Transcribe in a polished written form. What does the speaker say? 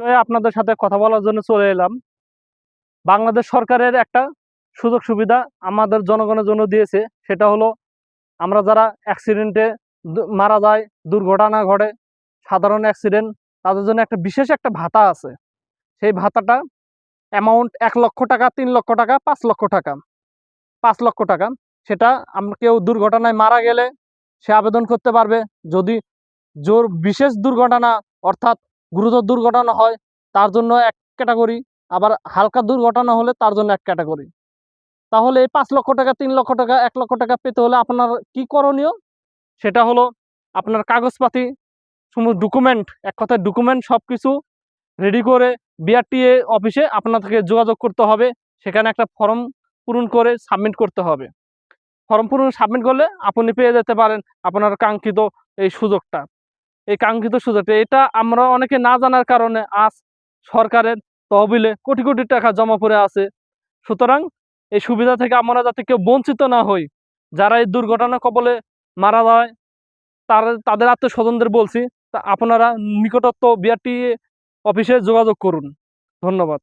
আপনাদের সাথে কথা বলার জন্য চলে এলাম। বাংলাদেশ সরকারের একটা সুযোগ সুবিধা আমাদের জনগণের জন্য দিয়েছে, সেটা হলো আমরা যারা অ্যাক্সিডেন্টে মারা যায়, দুর্ঘটনা ঘটে, সাধারণ অ্যাক্সিডেন্ট, তাদের জন্য একটা বিশেষ একটা ভাতা আছে। সেই ভাতাটা অ্যামাউন্ট 1,00,000 টাকা, 3,00,000 টাকা, 5,00,000 টাকা, 5,00,000 টাকা। সেটা আমরা কেউ দুর্ঘটনায় মারা গেলে সে আবেদন করতে পারবে। যদি জোর বিশেষ দুর্ঘটনা অর্থাৎ গুরুতর দুর্ঘটনা হয় তার জন্য এক ক্যাটাগরি, আবার হালকা দুর্ঘটনা হলে তার জন্য এক ক্যাটাগরি। তাহলে এই 5,00,000 টাকা, 3,00,000 টাকা, 1,00,000 টাকা পেতে হলে আপনার কি করণীয়? সেটা হলো আপনার কাগজপাতি, ডকুমেন্ট, এক কথায় ডকুমেন্ট সব কিছু রেডি করে বিআরটিএ অফিসে আপনাদেরকে যোগাযোগ করতে হবে। সেখানে একটা ফর্ম পূরণ করে সাবমিট করতে হবে। ফর্ম পূরণ সাবমিট করলে আপনি পেয়ে যেতে পারেন আপনার কাঙ্ক্ষিত এই সুযোগটা। এই কাঙ্ক্ষিত সুযোগটা এটা আমরা অনেকে না জানার কারণে আজ সরকারের তহবিলে কোটি কোটি টাকা জমা পড়ে আছে। সুতরাং এই সুবিধা থেকে আমরা যাতে কেউ বঞ্চিত না হই, যারা এই দুর্ঘটনা কবলে মারা যায় তাদের আত্মীয় স্বজনদের বলছি, তা আপনারা নিকটস্থ বিআরটি অফিসে যোগাযোগ করুন। ধন্যবাদ।